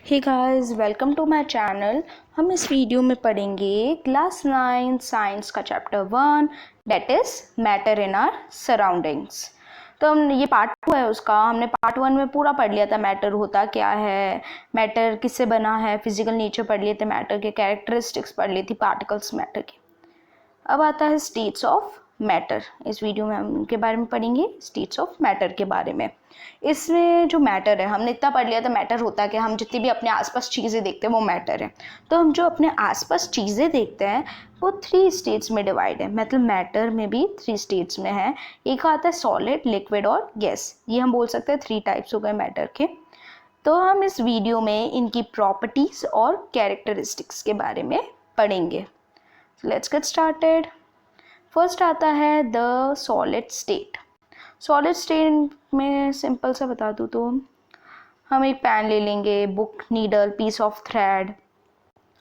Hey guys, welcome to my channel. हम इस video में पढ़ेंगे क्लास 9 साइंस का chapter 1 that is matter in our surroundings. तो हम ये पार्ट 2 है उसका। हमने पार्ट 1 में पूरा पढ़ लिया था मैटर होता क्या है, मैटर किससे बना है, फिजिकल नेचर पढ़ लिए थे, मैटर के कैरेक्टरिस्टिक्स पढ़ ली थी, पार्टिकल्स मैटर की। अब आता है स्टेट्स ऑफ मैटर। इस वीडियो में हम उनके बारे में पढ़ेंगे, स्टेट्स ऑफ मैटर के बारे में। इसमें जो मैटर है, हमने इतना पढ़ लिया था मैटर होता है कि हम जितनी भी अपने आसपास चीज़ें देखते हैं वो मैटर है। तो हम जो अपने आसपास चीज़ें देखते हैं वो 3 स्टेट्स में डिवाइड है। मतलब मैटर में भी 3 स्टेट्स में है। एक आता है सॉलिड, लिक्विड और गैस। ये हम बोल सकते हैं 3 टाइप्स हो गए मैटर के। तो हम इस वीडियो में इनकी प्रॉपर्टीज और कैरेक्टरिस्टिक्स के बारे में पढ़ेंगे। Let's get started. फर्स्ट आता है the solid state. Solid state में सिंपल सा बता दूँ तो हम एक पेन ले लेंगे, book, needle, piece of thread.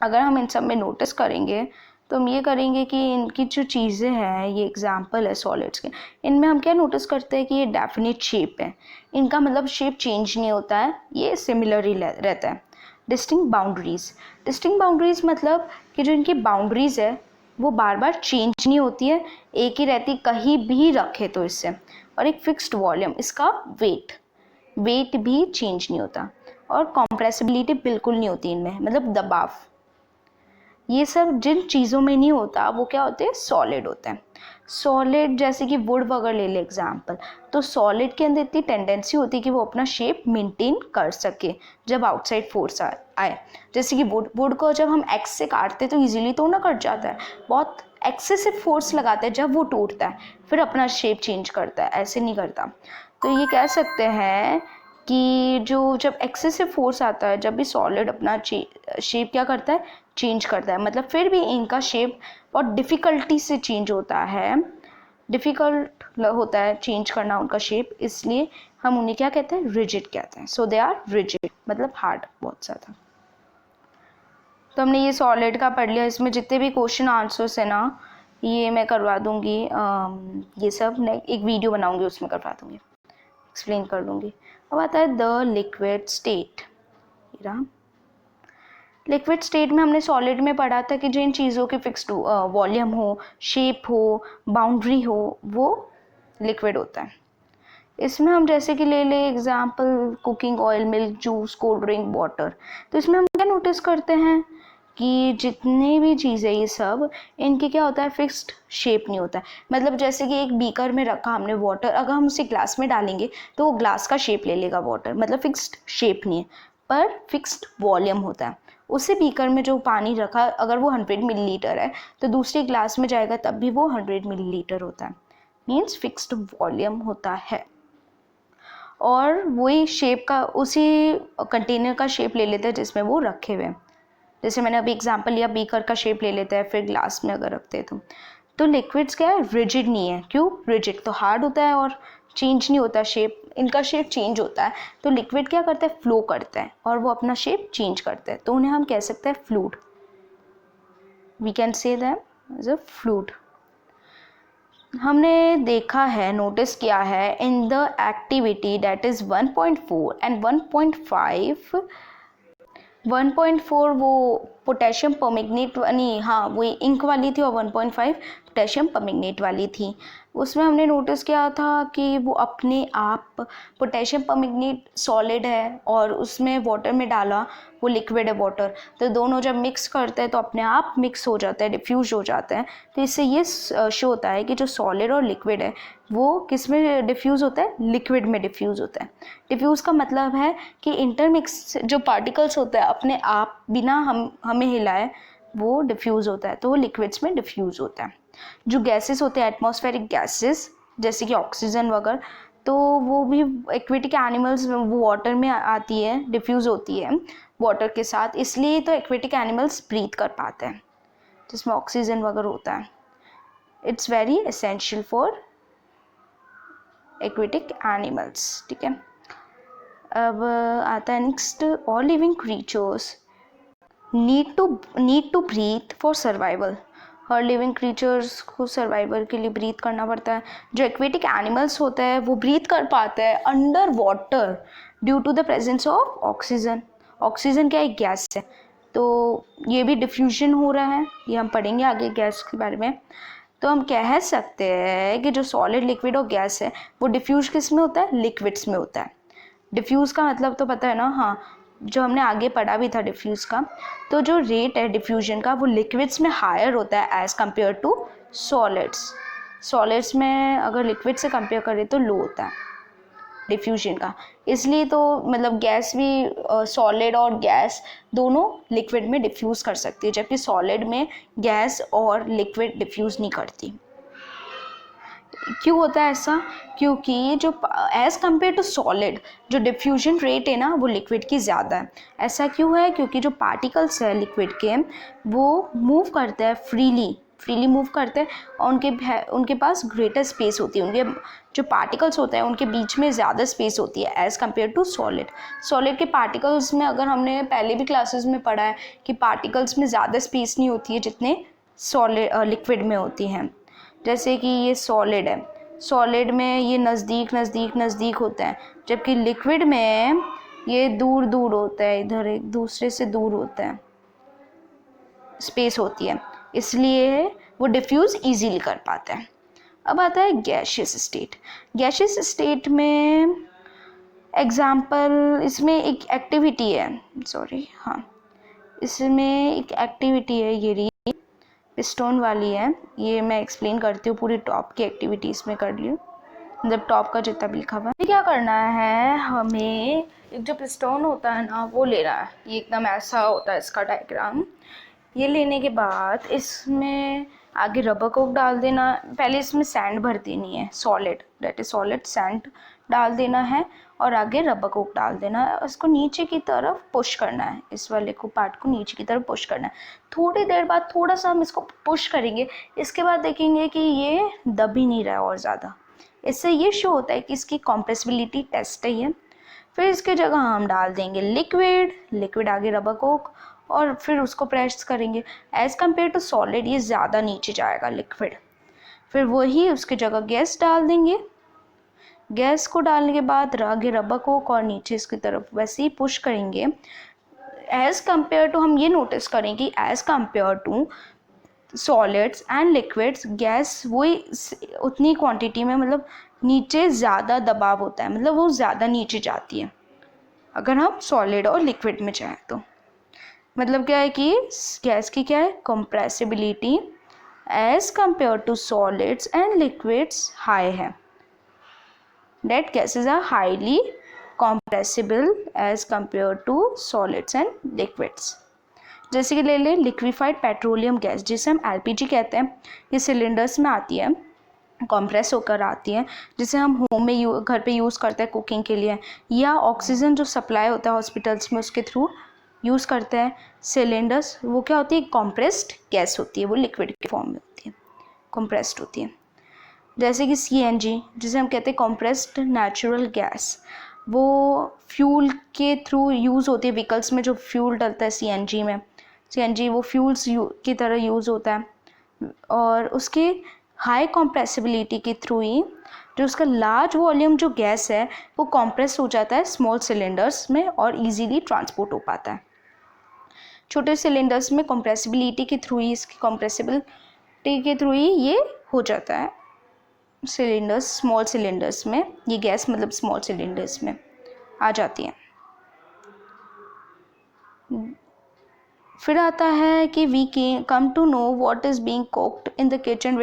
अगर हम इन सब में नोटिस करेंगे तो हम ये करेंगे कि इनकी जो चीज़ें हैं, ये एग्जाम्पल है सॉलिड्स के, इनमें हम क्या नोटिस करते हैं कि ये डेफिनेट शेप है। इनका मतलब शेप चेंज नहीं होता है, ये सिमिलर ही रहता है। डिस्टिंक्ट बाउंड्रीज मतलब कि जो इनकी बाउंड्रीज है वो बार बार चेंज नहीं होती है, एक ही रहती, कहीं भी रखे तो इससे। और एक फिक्स्ड वॉल्यूम, इसका वेट भी चेंज नहीं होता। और कॉम्प्रेसिबिलिटी बिल्कुल नहीं होती इनमें, मतलब दबाव। ये सब जिन चीज़ों में नहीं होता वो क्या होते हैं, सॉलिड होते हैं। सॉलिड जैसे कि वुड वगैरह ले ले एग्जाम्पल, तो सॉलिड के अंदर इतनी टेंडेंसी होती है कि वो अपना शेप मेंटेन कर सके जब आउटसाइड फोर्स आए। जैसे कि वुड को जब हम एक्स से काटते तो इजीली तो ना कट जाता है, बहुत एक्सेसिव फोर्स लगाते हैं, जब वो टूटता है फिर अपना शेप चेंज करता है, ऐसे नहीं करता। तो ये कह सकते हैं कि जो जब एक्सेसिव फोर्स आता है, जब भी सॉलिड अपना शेप क्या करता है, चेंज करता है। मतलब फिर भी इनका शेप बहुत डिफ़िकल्टी से चेंज होता है, डिफ़िकल्ट होता है चेंज करना उनका शेप, इसलिए हम उन्हें क्या कहते हैं, रिजिड कहते हैं। सो दे आर रिजिड, मतलब हार्ड बहुत ज़्यादा। तो हमने ये सॉलिड का पढ़ लिया। इसमें जितने भी क्वेश्चन आंसर्स है ना, ये मैं करवा दूँगी, ये सब मैं एक वीडियो बनाऊँगी उसमें करवा दूँगी, एक्सप्लेन कर दूँगी। अब आता है the liquid state. Liquid state में हमने सॉलिड में पढ़ा था कि जिन चीज़ों की फिक्स्ड वॉल्यूम हो, शेप हो, बाउंड्री हो, वो लिक्विड होता है। इसमें हम जैसे कि ले ले example cooking oil, milk, juice, cold drink, water. तो इसमें हम क्या नोटिस करते हैं कि जितनी भी चीज़ें ये सब, इनके क्या होता है, फिक्स्ड शेप नहीं होता है। मतलब जैसे कि एक बीकर में रखा हमने वाटर, अगर हम उसे ग्लास में डालेंगे तो वो ग्लास का शेप ले लेगा वाटर, मतलब फिक्स्ड शेप नहीं है, पर फिक्स्ड वॉल्यूम होता है। उसी बीकर में जो पानी रखा, अगर वो 100 मिलीलीटर है तो दूसरी ग्लास में जाएगा तब भी वो 100 मिलीलीटर होता है, मीन्स फिक्स्ड वॉल्यूम होता है। और वही शेप का, उसी कंटेनर का शेप ले लेते हैं जिसमें वो रखे हुए हैं। जैसे मैंने अभी एग्जांपल लिया, बीकर का शेप ले लेते हैं, फिर ग्लास में अगर रखते हैं तो लिक्विड्स क्या है, रिजिड नहीं है। क्यों? रिजिड तो हार्ड होता है और चेंज नहीं होता शेप, इनका शेप चेंज होता है। तो लिक्विड क्या करता है, फ्लो करता है और वो अपना शेप चेंज करता है, तो उन्हें हम कह सकते हैं fluid. We can say them as a fluid. हमने देखा है, नोटिस किया है, in the activity that is 1.4 and 1.5। 1.4 वो पोटेशियम परमैंगनेट वाली, हाँ वो इंक वाली थी, और 1.5 पोटेशियम परमैंगनेट वाली थी। उसमें हमने नोटिस किया था कि वो अपने आप, पोटेशियम परमैंगनेट सॉलिड है और उसमें वाटर में डाला, वो लिक्विड है वाटर, तो दोनों जब मिक्स करते हैं तो अपने आप मिक्स हो जाता है, डिफ्यूज हो जाता है। तो इससे ये शो होता है कि जो सॉलिड और लिक्विड है वो किस में डिफ्यूज़ होता है, लिक्विड में डिफ्यूज़ होता है। डिफ्यूज़ का मतलब है कि इंटरमिक्स जो पार्टिकल्स होता है अपने आप बिना हमें हिलाए वो डिफ्यूज़ होता है, तो वो लिक्विड्स में डिफ्यूज़ होता है। जो गैसेस होते हैं, एटमॉस्फेरिक गैसेस जैसे कि ऑक्सीजन वगैरह, तो वो भी एक्वेटिक एनिमल्स, वो वाटर में आती है, डिफ्यूज़ होती है वाटर के साथ, इसलिए तो एक्वेटिक एनिमल्स ब्रीथ कर पाते हैं जिसमें ऑक्सीजन वगैरह होता है। It's very essential for aquatic animals, ठीक है। अब आता है next, all living creatures need to breathe for survival. हर लिविंग क्रीचर्स को सर्वाइवल के लिए ब्रीथ करना पड़ता है। जो एक्वेटिक एनिमल्स होते हैं वो ब्रीथ कर पाते हैं under water due to the presence of oxygen. Oxygen क्या है, गैस है, तो ये भी डिफ्यूजन हो रहा है, ये हम पढ़ेंगे आगे गैस के बारे में। तो हम कह सकते हैं कि जो सॉलिड, लिक्विड और गैस है वो डिफ्यूज किस में होता है, लिक्विड्स में होता है। डिफ्यूज़ का मतलब तो पता है ना, हाँ, जो हमने आगे पढ़ा भी था डिफ्यूज़ का। तो जो रेट है डिफ्यूजन का वो लिक्विड्स में हायर होता है as compared to solids. Solids में अगर लिक्विड से कंपेयर करें तो लो होता है डिफ्यूजन का। इसलिए तो मतलब गैस भी, सॉलिड और गैस दोनों लिक्विड में डिफ्यूज़ कर सकती है, जबकि सॉलिड में गैस और लिक्विड डिफ्यूज़ नहीं करती। क्यों होता है ऐसा? क्योंकि जो एज़ कम्पेयर टू सॉलिड जो डिफ्यूजन रेट है ना वो लिक्विड की ज़्यादा है। ऐसा क्यों है? क्योंकि जो पार्टिकल्स है लिक्विड के वो मूव करते हैं फ्रीली मूव करते हैं, और उनके पास ग्रेटर स्पेस होती है, उनके जो पार्टिकल्स होते हैं उनके बीच में ज़्यादा स्पेस होती है एज़ कम्पेयर टू सॉलिड के पार्टिकल्स में। अगर हमने पहले भी क्लासेस में पढ़ा है कि पार्टिकल्स में ज़्यादा स्पेस नहीं होती है जितने लिक्विड में होती हैं। जैसे कि ये सॉलिड है, सॉलिड में ये नज़दीक होते हैं, जबकि लिक्विड में ये दूर होता है, इधर एक दूसरे से दूर होता है, स्पेस होती है, इसलिए वो डिफ्यूज़ इजीली कर पाते हैं। अब आता है गैशियस स्टेट। गैशियस स्टेट में एग्जाम्पल, इसमें एक एक्टिविटी है, इसमें एक एक्टिविटी है, ये पिस्टोन वाली है, ये मैं एक्सप्लेन करती हूँ, पूरी टॉप की एक्टिविटीज़ में कर लियो, मतलब टॉप का जितना भी लिखा हुआ है। क्या करना है, हमें एक जो पिस्टोन होता है ना वो लेना है, ये एकदम ऐसा होता है इसका डायग्राम। ये लेने के बाद इसमें आगे रबर कोक डाल देना, पहले इसमें सैंड भर देनी है, solid, that is solid sand डाल देना है, और आगे रबर कोक डाल देना है। उसको नीचे की तरफ पुश करना है, इस वाले को पार्ट को नीचे की तरफ पुश करना है। थोड़ी देर बाद थोड़ा सा हम इसको पुश करेंगे, इसके बाद देखेंगे कि ये दब ही नहीं रहा है और ज़्यादा। इससे ये शो होता है कि इसकी कॉम्प्रेसिबिलिटी टेस्ट है ये। फिर इसके जगह हम डाल देंगे लिक्विड आगे रबर कोक, और फिर उसको प्रेस करेंगे। एज़ कम्पेयर टू सॉलिड ये ज़्यादा नीचे जाएगा लिक्विड। फिर वही उसकी जगह गैस डाल देंगे, गैस को डालने के बाद आगे रबर कोक और नीचे इसकी तरफ वैसे ही पुश करेंगे। एज़ कम्पेयर टू, हम ये नोटिस करें कि as compared to solids and liquids, gas वही उतनी क्वांटिटी में, मतलब नीचे ज़्यादा दबाव होता है, मतलब वो ज़्यादा नीचे जाती है अगर हम सॉलिड और लिक्विड में जाएँ तो। मतलब क्या है कि गैस की क्या है, compressibility as compare to solids and liquids high है, that gases are highly compressible as compare to solids and liquids. जैसे कि ले लें लिक्विफाइड पेट्रोलियम गैस, जिसे हम एलपीजी कहते हैं, ये सिलेंडर्स में आती है, कॉम्प्रेस होकर आती है, जिसे हम होम में घर पे यूज़ करते हैं कुकिंग के लिए, या ऑक्सीजन जो सप्लाई होता है हॉस्पिटल्स में उसके थ्रू यूज़ करते हैं सिलेंडर्स। वो क्या होती है, कॉम्प्रेस्ड गैस होती है, वो लिक्विड के फॉर्म में होती है, कॉम्प्रेस्ड होती है। जैसे कि सीएनजी, जिसे हम कहते हैं कॉम्प्रेस्ड नेचुरल गैस, वो फ्यूल के थ्रू यूज़ होती है व्हीकल्स में, जो फ्यूल डलता है सीएनजी में, सीएनजी वो फ्यूल्स की तरह यूज़ होता है, और उसके हाई कॉम्प्रेसिबिलिटी के थ्रू ही जो उसका लार्ज वॉल्यूम जो गैस है वो कॉम्प्रेस हो जाता है स्मॉल सिलेंडर्स में और इजीली ट्रांसपोर्ट हो पाता है। छोटे सिलेंडर्स में कॉम्प्रेसिबिलिटी के थ्रू ही, इसकी कॉम्प्रेसिबिलिटी के थ्रू ही ये हो जाता है सिलेंडर्स, स्मॉल सिलेंडर्स में ये गैस, मतलब स्मॉल सिलेंडर्स में आ जाती है। फिर आता है कि we can come to know what is being cooked in the kitchen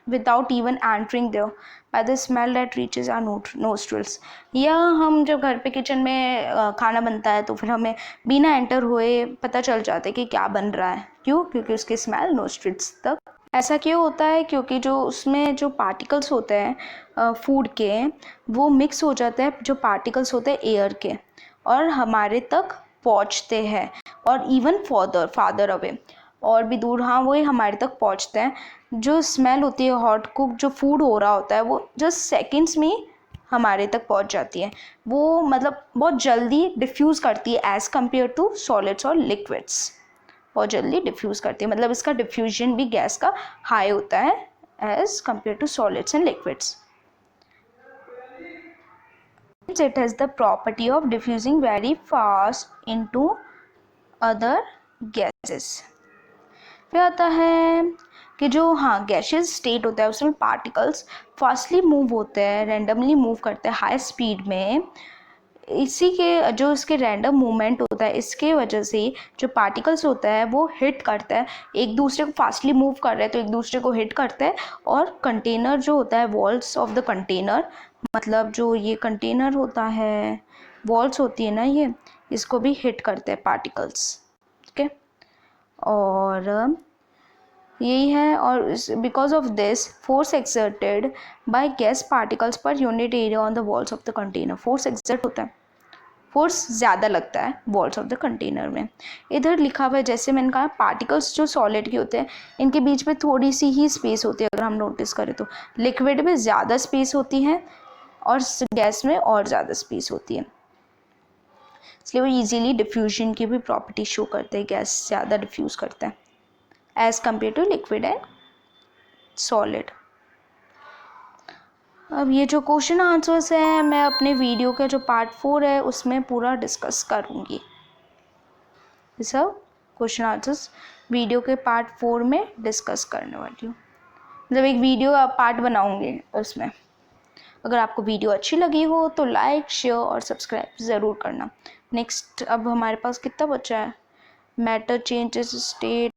without even entering there by the smell that reaches our nostrils. या हम जब घर पे किचन में खाना बनता है तो फिर हमें बिना एंटर हुए पता चल जाता है कि क्या बन रहा है। क्यों? क्योंकि उसकी स्मेल नोस्ट्रिल्स तक। ऐसा क्यों होता है? क्योंकि जो उसमें जो पार्टिकल्स होते हैं फूड के, वो मिक्स हो जाते हैं, जो पार्टिकल्स होते हैं एयर के, और हमारे तक पहुंचते हैं, और इवन फादर अवे, और भी दूर, हाँ वही हमारे तक पहुंचते हैं। जो स्मेल होती है हॉट कुक जो फूड हो रहा होता है वो जस्ट सेकंड्स में हमारे तक पहुंच जाती है। वो मतलब बहुत जल्दी डिफ्यूज़ करती है एज़ कम्पेयर टू सॉलिड्स और लिक्विड्स, बहुत जल्दी डिफ्यूज़ करती है, मतलब इसका डिफ्यूजन भी गैस का हाई होता है as compared to solids and liquids. it has the property of diffusing very fast into other gases। क्या आता है कि जो गैशियस स्टेट होता है उसमें पार्टिकल्स फास्टली मूव होते हैं, रैंडमली मूव करते हैं हाई स्पीड में। इसी के जो इसके रैंडम मूवमेंट होता है इसके वजह से जो पार्टिकल्स होता है वो हिट करता है, एक दूसरे को फास्टली मूव कर रहे हैं तो एक दूसरे को हिट करते हैं, और कंटेनर जो होता है, वॉल्स ऑफ द कंटेनर, मतलब जो ये कंटेनर होता है, वॉल्स होती है ना, ये इसको भी हिट करते हैं पार्टिकल्स। ओके, और यही है। और because of this force exerted by gas particles per unit area on the walls of the container, force exert होता है, फोर्स ज़्यादा लगता है वॉल्स ऑफ द कंटेनर में। इधर लिखा हुआ है, जैसे मैंने कहा, पार्टिकल्स जो सॉलिड के होते हैं इनके बीच में थोड़ी सी ही स्पेस होती है, अगर हम नोटिस करें तो लिक्विड में ज़्यादा स्पेस होती है और गैस में और ज़्यादा स्पेस होती है, इसलिए वो इजीली डिफ्यूजन की भी प्रॉपर्टी शो करते हैं, गैस ज़्यादा डिफ्यूज़ करता है as compared to liquid and solid. अब ये जो क्वेश्चन आंसर्स हैं मैं अपने वीडियो का जो पार्ट 4 है उसमें पूरा डिस्कस करूँगी। ये सब क्वेश्चन आंसर्स वीडियो के पार्ट 4 में डिस्कस करने वाली हूँ, मतलब एक वीडियो पार्ट बनाऊँगी उसमें। अगर आपको वीडियो अच्छी लगी हो तो लाइक, शेयर और सब्सक्राइब ज़रूर करना। नेक्स्ट अब हमारे पास कितना बचा है, मैटर चेंजेस स्टेट